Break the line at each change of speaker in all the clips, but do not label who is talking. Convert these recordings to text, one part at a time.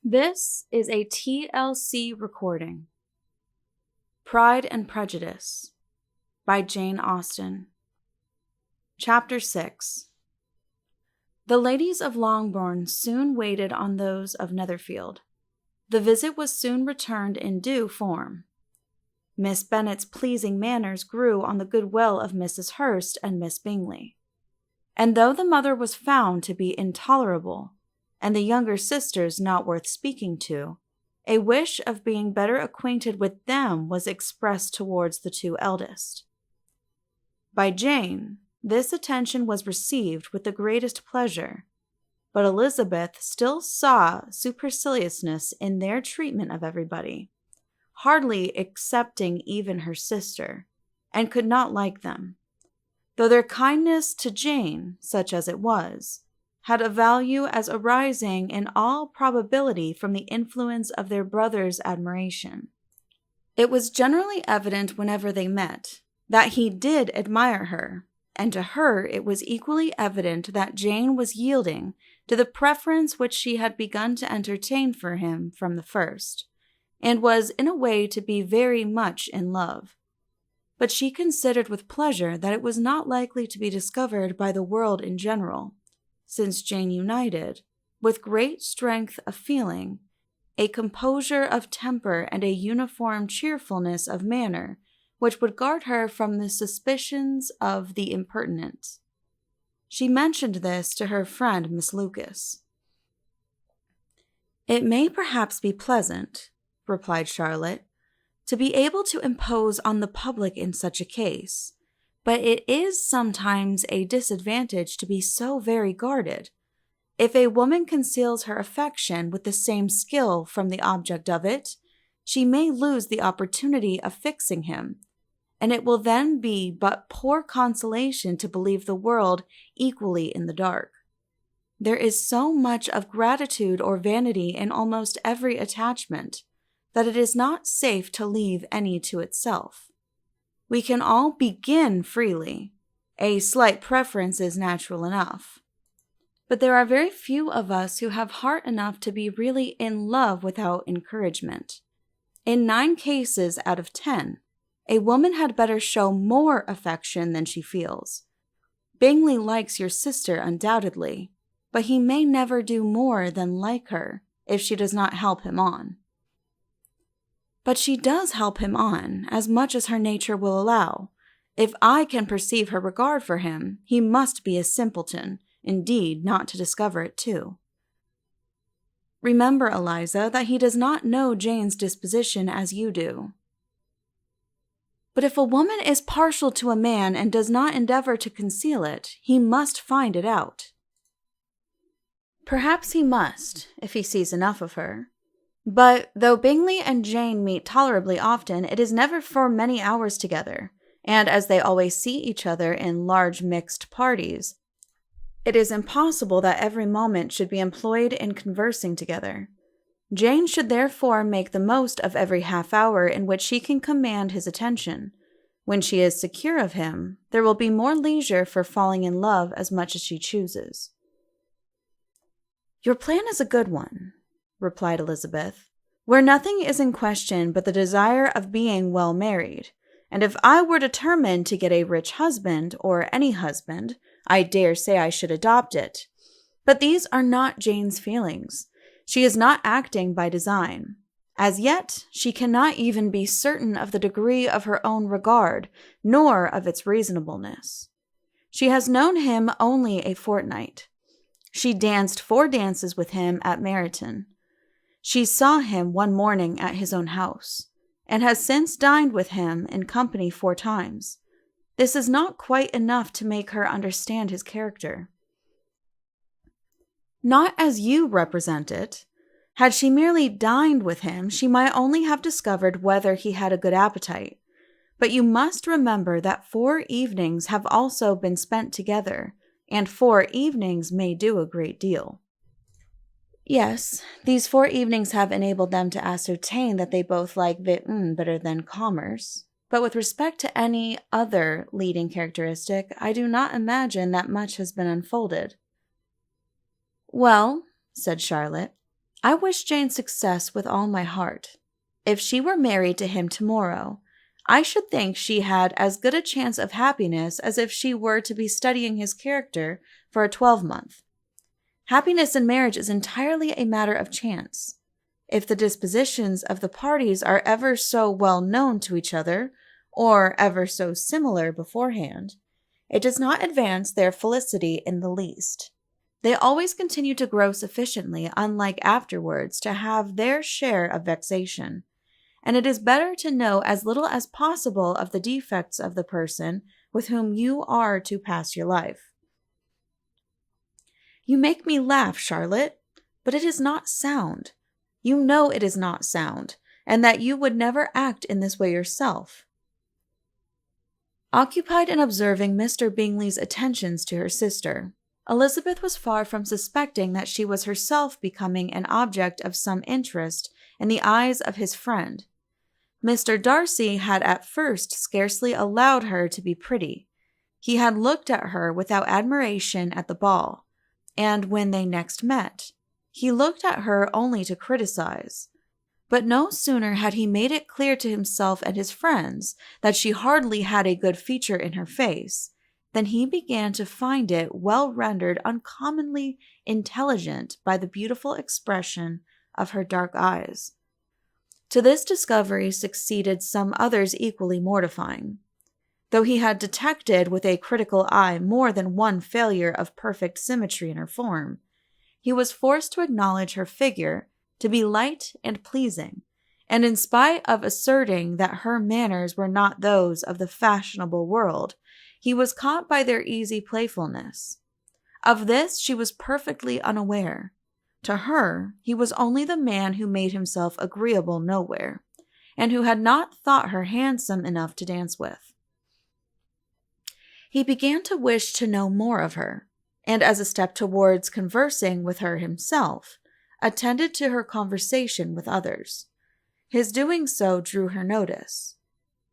This is a TLC recording. Pride and Prejudice by Jane Austen. Chapter 6. The ladies of Longbourn soon waited on those of Netherfield. The visit was soon returned in due form. Miss Bennet's pleasing manners grew on the goodwill of Mrs. Hurst and Miss Bingley. And though the mother was found to be intolerable, and the younger sisters not worth speaking to, a wish of being better acquainted with them was expressed towards the two eldest. By Jane, this attention was received with the greatest pleasure, but Elizabeth still saw superciliousness in their treatment of everybody, hardly excepting even her sister, and could not like them, though their kindness to Jane, such as it was, had a value as arising in all probability from the influence of their brother's admiration. It was generally evident whenever they met that he did admire her, and to her it was equally evident that Jane was yielding to the preference which she had begun to entertain for him from the first, and was in a way to be very much in love. But she considered with pleasure that it was not likely to be discovered by the world in general, since Jane united, with great strength of feeling, a composure of temper and a uniform cheerfulness of manner, which would guard her from the suspicions of the impertinent. She mentioned this to her friend Miss Lucas. "It may perhaps be pleasant," replied Charlotte, "to be able to impose on the public in such a case, but it is sometimes a disadvantage to be so very guarded. If a woman conceals her affection with the same skill from the object of it, she may lose the opportunity of fixing him, and it will then be but poor consolation to believe the world equally in the dark. There is so much of gratitude or vanity in almost every attachment, that it is not safe to leave any to itself. We can all begin freely. A slight preference is natural enough. But there are very few of us who have heart enough to be really in love without encouragement. In 9 cases out of 10, a woman had better show more affection than she feels. Bingley likes your sister undoubtedly, but he may never do more than like her if she does not help him on. But she does help him on, as much as her nature will allow. If I can perceive her regard for him, he must be a simpleton, indeed, not to discover it too. Remember, Eliza, that he does not know Jane's disposition as you do." "But if a woman is partial to a man and does not endeavor to conceal it, he must find it out." "Perhaps he must, if he sees enough of her. But though Bingley and Jane meet tolerably often, it is never for many hours together, and as they always see each other in large mixed parties, it is impossible that every moment should be employed in conversing together. Jane should therefore make the most of every half hour in which she can command his attention. When she is secure of him, there will be more leisure for falling in love as much as she chooses." "Your plan is a good one," replied Elizabeth, "where nothing is in question but the desire of being well married, and if I were determined to get a rich husband, or any husband, I dare say I should adopt it. But these are not Jane's feelings. She is not acting by design. As yet, she cannot even be certain of the degree of her own regard, nor of its reasonableness. She has known him only a fortnight. She danced 4 dances with him at Meryton. She saw him one morning at his own house, and has since dined with him in company 4 times. This is not quite enough to make her understand his character." "Not as you represent it. Had she merely dined with him, she might only have discovered whether he had a good appetite. But you must remember that 4 evenings have also been spent together, and 4 evenings may do a great deal." "Yes, these 4 evenings have enabled them to ascertain that they both like Vitten better than commerce. But with respect to any other leading characteristic, I do not imagine that much has been unfolded." "Well," said Charlotte, I wish Jane success with all my heart. If she were married to him tomorrow, I should think she had as good a chance of happiness as if she were to be studying his character for a 12-month. Happiness in marriage is entirely a matter of chance. If the dispositions of the parties are ever so well known to each other, or ever so similar beforehand, it does not advance their felicity in the least. They always continue to grow sufficiently unlike afterwards to have their share of vexation, and it is better to know as little as possible of the defects of the person with whom you are to pass your life. You make me laugh, Charlotte, but it is not sound. You know it is not sound, and that you would never act in this way yourself. Occupied in observing Mr. Bingley's attentions to her sister, Elizabeth was far from suspecting that she was herself becoming an object of some interest in the eyes of his friend. Mr. Darcy had at first scarcely allowed her to be pretty. He had looked at her without admiration at the ball, and when they next met, he looked at her only to criticize. But no sooner had he made it clear to himself and his friends that she hardly had a good feature in her face, than he began to find it well rendered uncommonly intelligent by the beautiful expression of her dark eyes. To this discovery succeeded some others equally mortifying. Though he had detected with a critical eye more than one failure of perfect symmetry in her form, he was forced to acknowledge her figure to be light and pleasing, and in spite of asserting that her manners were not those of the fashionable world, he was caught by their easy playfulness. Of this she was perfectly unaware. To her, he was only the man who made himself agreeable nowhere, and who had not thought her handsome enough to dance with. He began to wish to know more of her, and as a step towards conversing with her himself, attended to her conversation with others. His doing so drew her notice.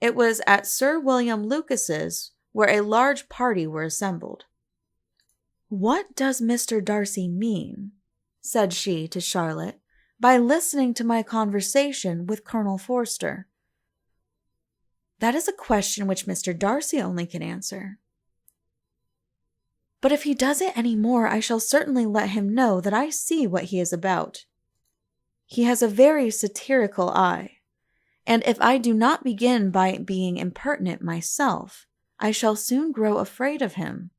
It was at Sir William Lucas's, where a large party were assembled. "What does Mr. Darcy mean," said she to Charlotte, "by listening to my conversation with Colonel Forster?" "That is a question which Mr. Darcy only can answer." "But if he does it any more, I shall certainly let him know that I see what he is about. He has a very satirical eye, and if I do not begin by being impertinent myself, I shall soon grow afraid of him."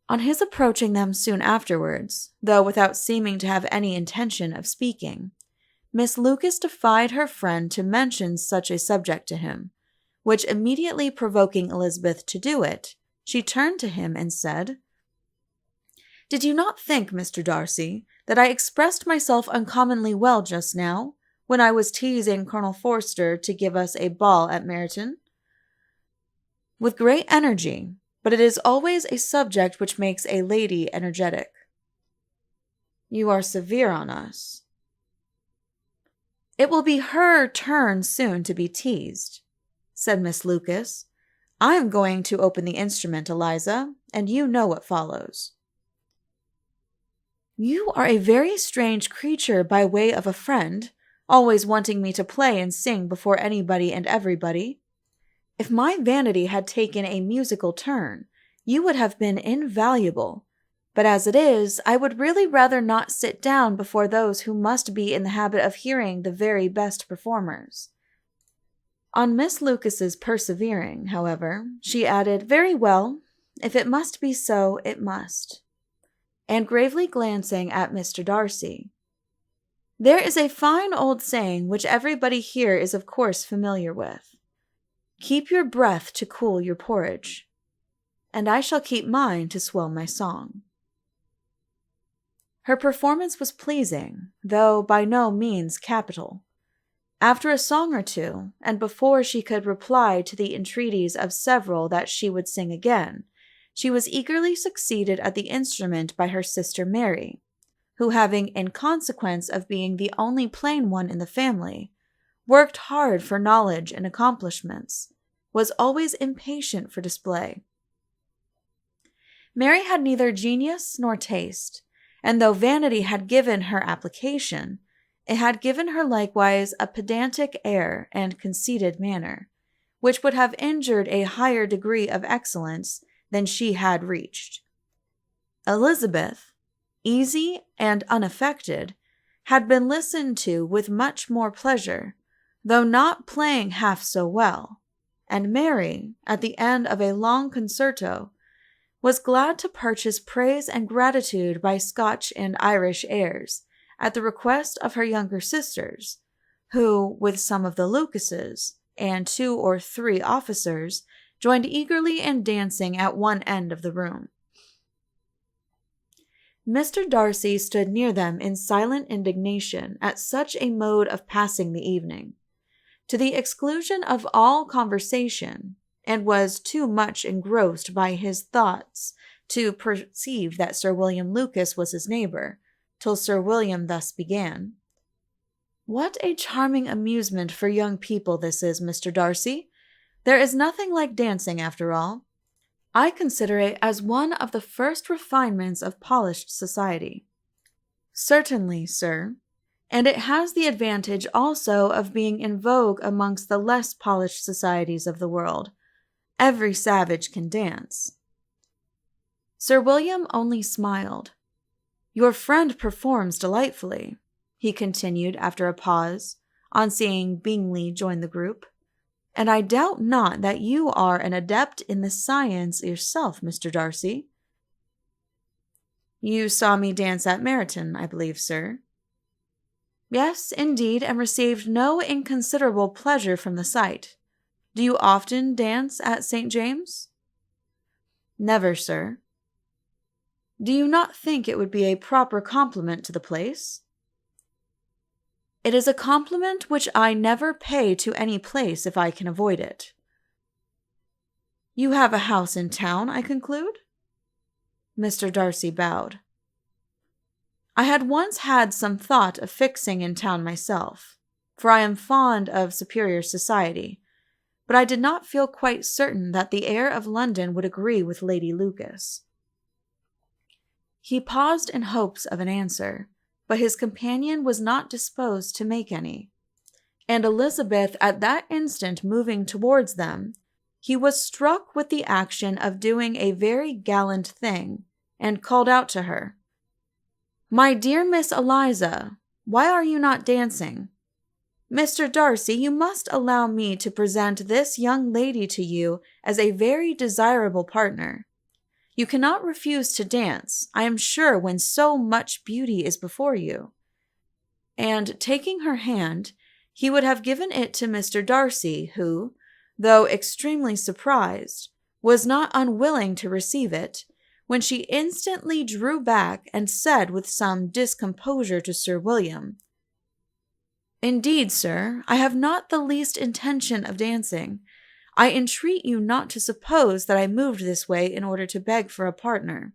On his approaching them soon afterwards, though without seeming to have any intention of speaking, Miss Lucas defied her friend to mention such a subject to him, which immediately provoking Elizabeth to do it, she turned to him and said, "Did you not think, Mr. Darcy, that I expressed myself uncommonly well just now, when I was teasing Colonel Forster to give us a ball at Meryton?" "With great energy, but it is always a subject which makes a lady energetic." "You are severe on us." "It will be her turn soon to be teased," said Miss Lucas. "I am going to open the instrument, Eliza, and you know what follows." "You are a very strange creature by way of a friend, always wanting me to play and sing before anybody and everybody. If my vanity had taken a musical turn, you would have been invaluable. But as it is, I would really rather not sit down before those who must be in the habit of hearing the very best performers." On Miss Lucas's persevering, however, she added, "Very well, if it must be so, it must," and gravely glancing at Mr. Darcy, "There is a fine old saying which everybody here is of course familiar with. Keep your breath to cool your porridge, and I shall keep mine to swell my song." Her performance was pleasing, though by no means capital. After a song or two, and before she could reply to the entreaties of several that she would sing again, she was eagerly succeeded at the instrument by her sister Mary, who, having, in consequence of being the only plain one in the family, worked hard for knowledge and accomplishments, was always impatient for display. Mary had neither genius nor taste, and though vanity had given her application, it had given her likewise a pedantic air and conceited manner, which would have injured a higher degree of excellence than she had reached. Elizabeth, easy and unaffected, had been listened to with much more pleasure, though not playing half so well, and Mary, at the end of a long concerto, was glad to purchase praise and gratitude by Scotch and Irish airs, at the request of her younger sisters, who, with some of the Lucases and 2 or 3 officers, joined eagerly in dancing at one end of the room. Mr. Darcy stood near them in silent indignation at such a mode of passing the evening, to the exclusion of all conversation, and was too much engrossed by his thoughts to perceive that Sir William Lucas was his neighbour, till Sir William thus began. "What a charming amusement for young people this is, Mr. Darcy! There is nothing like dancing, after all. I consider it as one of the first refinements of polished society." "Certainly, sir, and it has the advantage also of being in vogue amongst the less polished societies of the world. Every savage can dance." Sir William only smiled. "Your friend performs delightfully," he continued after a pause, on seeing Bingley join the group, "and I doubt not that you are an adept in the science yourself, Mr. Darcy." "You saw me dance at Meryton, I believe, sir?" "Yes, indeed, and received no inconsiderable pleasure from the sight. Do you often dance at St. James'?" "Never, sir." "Do you not think it would be a proper compliment to the place?" "It is a compliment which I never pay to any place if I can avoid it." "You have a house in town, I conclude?" Mr. Darcy bowed. "I had once had some thought of fixing in town myself, for I am fond of superior society, but I did not feel quite certain that the air of London would agree with Lady Lucas." He paused in hopes of an answer, but his companion was not disposed to make any, and Elizabeth at that instant moving towards them, he was struck with the action of doing a very gallant thing, and called out to her, "My dear Miss Eliza, why are you not dancing? Mr. Darcy, you must allow me to present this young lady to you as a very desirable partner. You cannot refuse to dance, I am sure, when so much beauty is before you." And taking her hand, he would have given it to Mr. Darcy, who, though extremely surprised, was not unwilling to receive it, when she instantly drew back and said with some discomposure to Sir William, "Indeed, sir, I have not the least intention of dancing. I entreat you not to suppose that I moved this way in order to beg for a partner."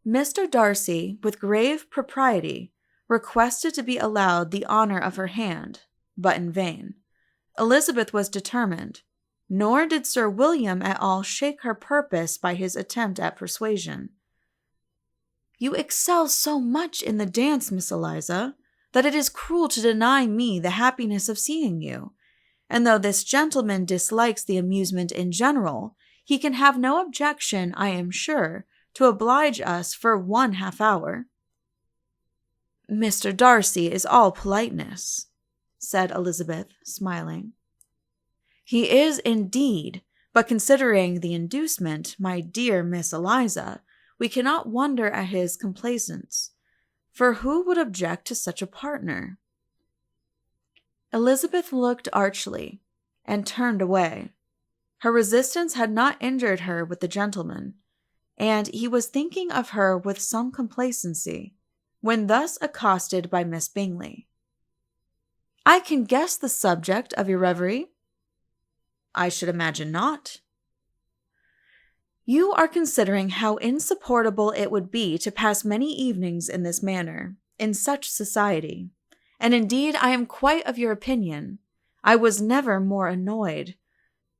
Mr. Darcy, with grave propriety, requested to be allowed the honour of her hand, but in vain. Elizabeth was determined, nor did Sir William at all shake her purpose by his attempt at persuasion. "You excel so much in the dance, Miss Eliza, that it is cruel to deny me the happiness of seeing you. And though this gentleman dislikes the amusement in general, he can have no objection, I am sure, to oblige us for 1/2 hour." "Mr. Darcy is all politeness," said Elizabeth, smiling. "He is indeed, but considering the inducement, my dear Miss Eliza, we cannot wonder at his complaisance, for who would object to such a partner?" Elizabeth looked archly, and turned away. Her resistance had not injured her with the gentleman, and he was thinking of her with some complacency, when thus accosted by Miss Bingley. "I can guess the subject of your reverie." "I should imagine not." "You are considering how insupportable it would be to pass many evenings in this manner, in such society. And indeed I am quite of your opinion. I was never more annoyed.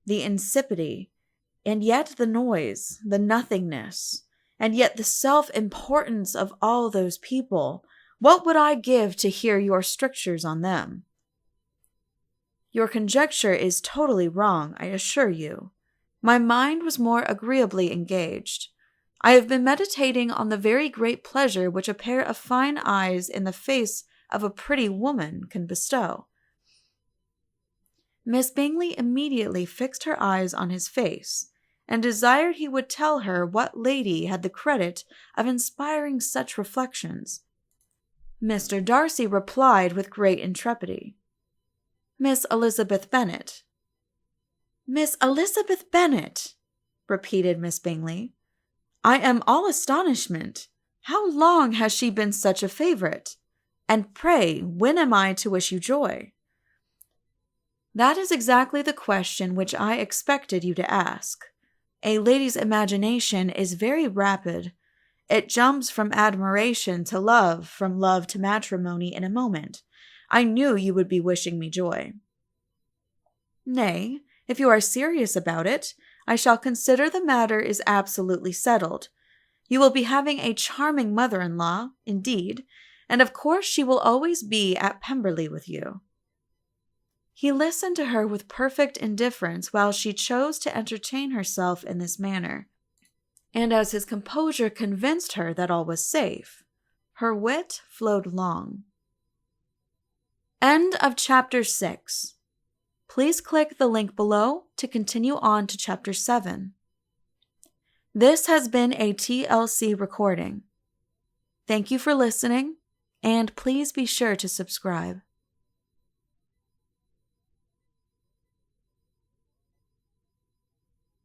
The insipidity, and yet the noise, the nothingness, And yet the self-importance of all those people, what would I give to hear your strictures on them? Your conjecture is totally wrong, I assure you. My mind was more agreeably engaged. I have been meditating on the very great pleasure which a pair of fine eyes in the face of a pretty woman can bestow. Miss Bingley immediately fixed her eyes on his face, and desired he would tell her what lady had the credit of inspiring such reflections. Mr. Darcy replied with great intrepidity, "Miss Elizabeth Bennet." "Miss Elizabeth Bennet!" repeated Miss Bingley. "I am all astonishment. How long has she been such a favourite? And pray, when am I to wish you joy?" "That is exactly the question which I expected you to ask. A lady's imagination is very rapid. It jumps from admiration to love, from love to matrimony in a moment. I knew you would be wishing me joy." "Nay, if you are serious about it, I shall consider the matter is absolutely settled. You will be having a charming mother-in-law, indeed, and of course she will always be at Pemberley with you." He listened to her with perfect indifference while she chose to entertain herself in this manner, and as his composure convinced her that all was safe, her wit flowed long. End of Chapter 6. Please click the link below to continue on to Chapter 7. This has been a TLC recording. Thank you for listening, and please be sure to subscribe.